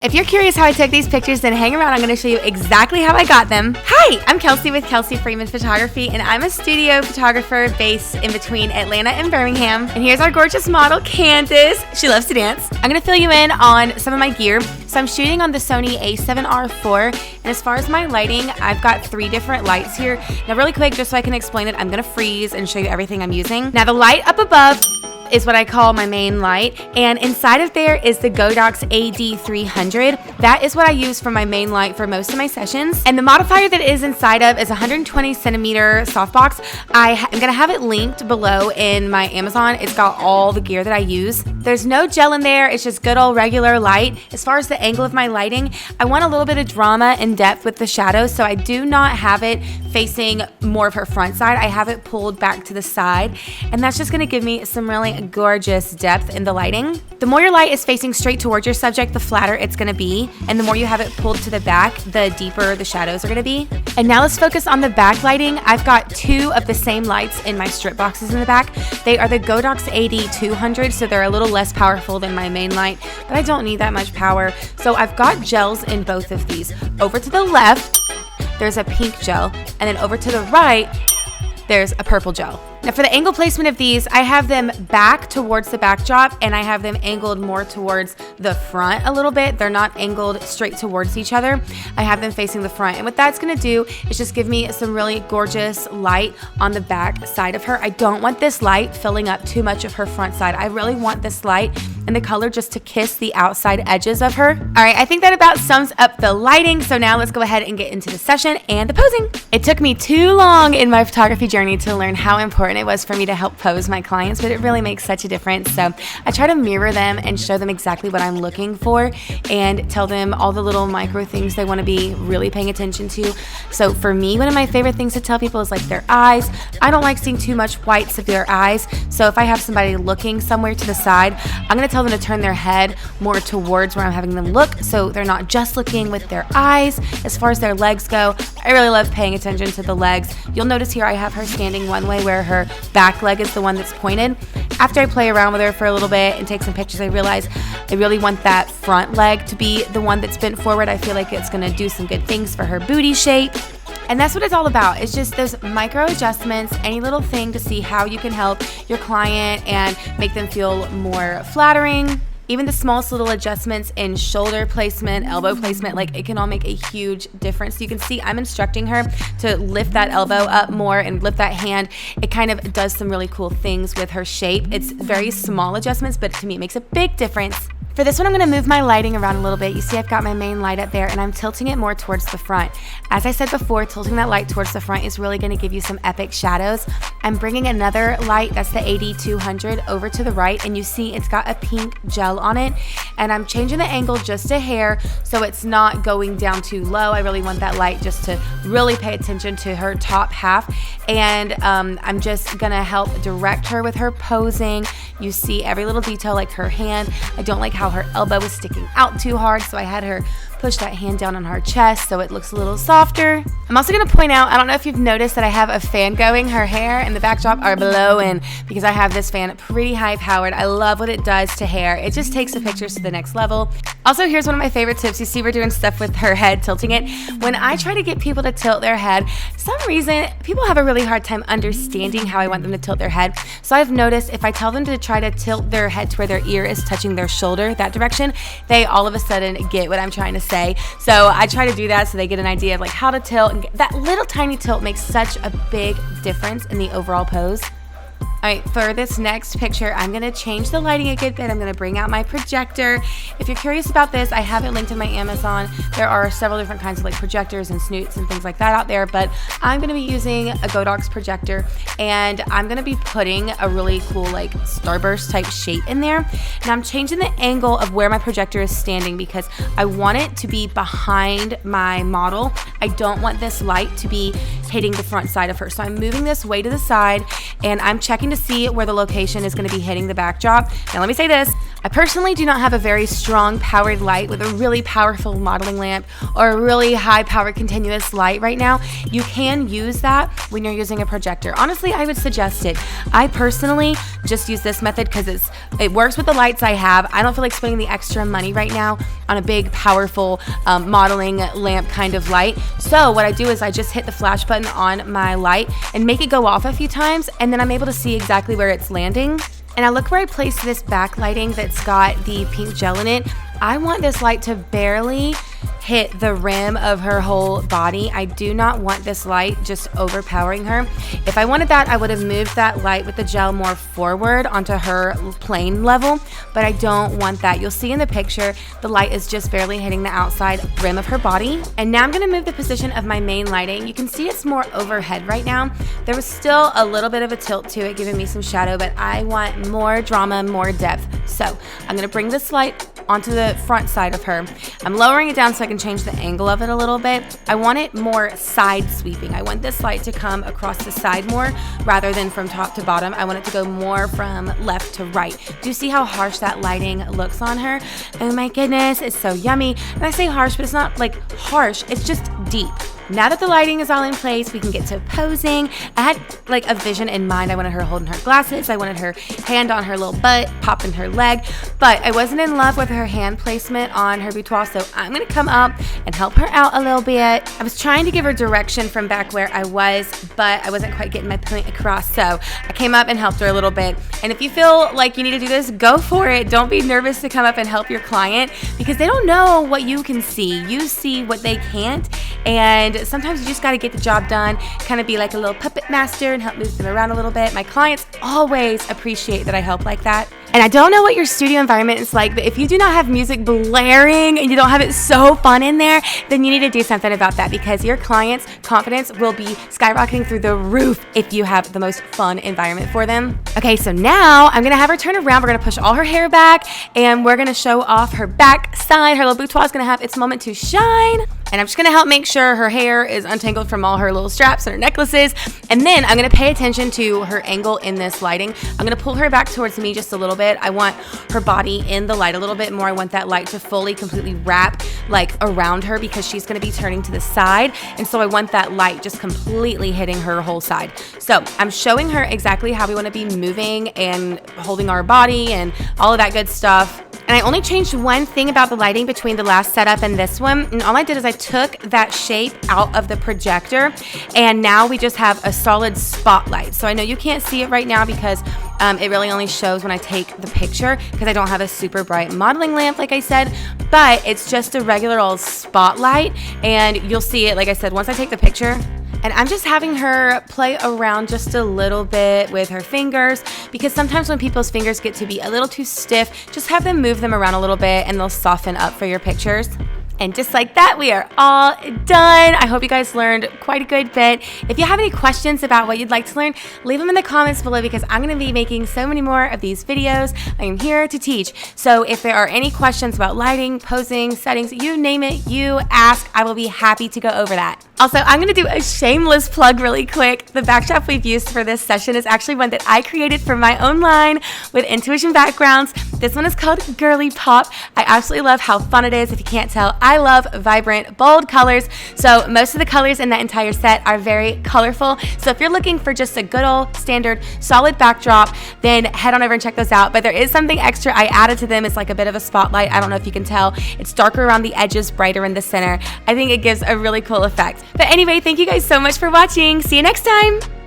If you're curious how I took these pictures, then hang around. I'm going to show you exactly how I got them. Hi, I'm Kelsey with Kelsey Freeman Photography, and I'm a studio photographer based in between Atlanta and Birmingham. And here's our gorgeous model, Candace. She loves to dance. I'm going to fill you in on some of my gear. So I'm shooting on the Sony a7R IV, and as far as my lighting, I've got 3 different lights here. Now really quick, just so I can explain it, I'm going to freeze and show you everything I'm using. Now the light up above is what I call my main light, and inside of there is the Godox AD300. That is what I use for my main light for most of my sessions. And the modifier that is inside of is a 120 centimeter softbox. I'm gonna have it linked below in my Amazon. It's got all the gear that I use. There's no gel in there, it's just good old regular light. As far as the angle of my lighting, I want a little bit of drama and depth with the shadows, so I do not have it facing more of her front side. I have it pulled back to the side, and that's just gonna give me some really gorgeous depth in the lighting. The more your light is facing straight towards your subject, the flatter it's gonna be, and the more you have it pulled to the back, the deeper the shadows are gonna be. And now let's focus on the back lighting. I've got 2 of the same lights in my strip boxes in the back. They are the Godox AD200, so they're a little less powerful than my main light, but I don't need that much power. So I've got gels in both of these. Over to the left, there's a pink gel, and then over to the right, there's a purple gel. Now for the angle placement of these, I have them back towards the backdrop, and I have them angled more towards the front a little bit. They're not angled straight towards each other. I have them facing the front, and what that's gonna do is just give me some really gorgeous light on the back side of her. I don't want this light filling up too much of her front side. I really want this light and the color just to kiss the outside edges of her. All right, I think that about sums up the lighting. So now let's go ahead and get into the session and the posing. It took me too long in my photography journey to learn how important it was for me to help pose my clients, but it really makes such a difference. So I try to mirror them and show them exactly what I'm looking for and tell them all the little micro things they want to be really paying attention to. So for me, one of my favorite things to tell people is like their eyes. I don't like seeing too much whites of their eyes. So if I have somebody looking somewhere to the side, I'm going to tell them to turn their head more towards where I'm having them look, so they're not just looking with their eyes. As far as their legs go, I really love paying attention to the legs. You'll notice here I have her standing one way where her back leg is the one that's pointed. After I play around with her for a little bit and take some pictures, I realize I really want that front leg to be the one that's bent forward. I feel like it's gonna do some good things for her booty shape. And that's what it's all about. It's just those micro adjustments, any little thing to see how you can help your client and make them feel more flattering. Even the smallest little adjustments in shoulder placement, elbow placement, like it can all make a huge difference. So you can see I'm instructing her to lift that elbow up more and lift that hand. It kind of does some really cool things with her shape. It's very small adjustments, but to me it makes a big difference. For this one, I'm gonna move my lighting around a little bit. You see I've got my main light up there, and I'm tilting it more towards the front. As I said before, tilting that light towards the front is really gonna give you some epic shadows. I'm bringing another light, that's the AD200, over to the right, and you see it's got a pink gel on it, and I'm changing the angle just a hair so it's not going down too low. I really want that light just to really pay attention to her top half, and I'm just gonna help direct her with her posing. You see every little detail, like her hand. I don't like how her elbow was sticking out too hard, so I had her push that hand down on her chest so it looks a little softer. I'm also gonna point out, I don't know if you've noticed that I have a fan going. Her hair and the backdrop are blowing because I have this fan pretty high powered. I love what it does to hair. It just takes the pictures to the next level. Also, here's one of my favorite tips. You see we're doing stuff with her head, tilting it. When I try to get people to tilt their head, some reason people have a really hard time understanding how I want them to tilt their head. So I've noticed if I tell them to try to tilt their head to where their ear is touching their shoulder, that direction, they all of a sudden get what I'm trying to say. So I try to do that so they get an idea of like how to tilt, and that little tiny tilt makes such a big difference in the overall pose. All right, for this next picture, I'm gonna change the lighting a good bit. I'm gonna bring out my projector. If you're curious about this, I have it linked in my Amazon. There are several different kinds of like projectors and snoots and things like that out there, but I'm gonna be using a Godox projector, and I'm gonna be putting a really cool like starburst type shape in there. And I'm changing the angle of where my projector is standing because I want it to be behind my model. I don't want this light to be hitting the front side of her. So I'm moving this way to the side, and I'm checking looking to see where the location is going to be hitting the backdrop. Now let me say this, I personally do not have a very strong powered light with a really powerful modeling lamp or a really high powered continuous light right now. You can use that when you're using a projector. Honestly, I would suggest it. I personally just use this method because it works with the lights I have. I don't feel like spending the extra money right now on a big powerful modeling lamp kind of light. So what I do is I just hit the flash button on my light and make it go off a few times, and then I'm able to see exactly where it's landing. And I look where I placed this backlighting that's got the pink gel in it. I want this light to barely hit the rim of her whole body. I do not want this light just overpowering her. If I wanted that, I would have moved that light with the gel more forward onto her plane level, but I don't want that. You'll see in the picture, the light is just barely hitting the outside rim of her body. And now I'm gonna move the position of my main lighting. You can see it's more overhead right now. There was still a little bit of a tilt to it, giving me some shadow, but I want more drama, more depth. So I'm gonna bring this light onto the front side of her. I'm lowering it down so I can change the angle of it a little bit. I want it more side sweeping. I want this light to come across the side more rather than from top to bottom. I want it to go more from left to right. Do you see how harsh that lighting looks on her? Oh my goodness, it's so yummy. And I say harsh, but it's not like harsh, it's just deep. Now that the lighting is all in place, we can get to posing. I had like a vision in mind. I wanted her holding her glasses. I wanted her hand on her little butt, popping her leg, but I wasn't in love with her hand placement on her boudoir, so I'm gonna come up and help her out a little bit. I was trying to give her direction from back where I was, but I wasn't quite getting my point across, so I came up and helped her a little bit. And if you feel like you need to do this, go for it. Don't be nervous to come up and help your client because they don't know what you can see. You see what they can't, and sometimes you just got to get the job done, kind of be like a little puppet master and help move them around a little bit. My clients always appreciate that I help like that. And I don't know what your studio environment is like, but if you do not have music blaring and you don't have it so fun in there, then you need to do something about that because your clients' confidence will be skyrocketing through the roof if you have the most fun environment for them. Okay, so now I'm gonna have her turn around. We're gonna push all her hair back and we're gonna show off her back side. Her little boudoir is gonna have its moment to shine. And I'm just gonna help make sure her hair is untangled from all her little straps and her necklaces. And then I'm gonna pay attention to her angle in this lighting. I'm gonna pull her back towards me just a little bit. I want her body in the light a little bit more. I want that light to fully, completely wrap like around her because she's gonna be turning to the side. And so I want that light just completely hitting her whole side. So I'm showing her exactly how we wanna be moving and holding our body and all of that good stuff. And I only changed one thing about the lighting between the last setup and this one. And all I did is I took that shape out of the projector and now we just have a solid spotlight. So I know you can't see it right now because it really only shows when I take the picture because I don't have a super bright modeling lamp like I said, but it's just a regular old spotlight and you'll see it, like I said, once I take the picture. And I'm just having her play around just a little bit with her fingers because sometimes when people's fingers get to be a little too stiff, just have them move them around a little bit and they'll soften up for your pictures. And just like that, we are all done. I hope you guys learned quite a good bit. If you have any questions about what you'd like to learn, leave them in the comments below because I'm gonna be making so many more of these videos. I am here to teach. So if there are any questions about lighting, posing, settings, you name it, you ask, I will be happy to go over that. Also, I'm gonna do a shameless plug really quick. The backdrop we've used for this session is actually one that I created for my own line with Intuition Backgrounds. This one is called Girly Pop. I absolutely love how fun it is. If you can't tell, I love vibrant, bold colors. So most of the colors in that entire set are very colorful. So if you're looking for just a good old standard solid backdrop, then head on over and check those out. But there is something extra I added to them. It's like a bit of a spotlight. I don't know if you can tell. It's darker around the edges, brighter in the center. I think it gives a really cool effect. But anyway, thank you guys so much for watching. See you next time.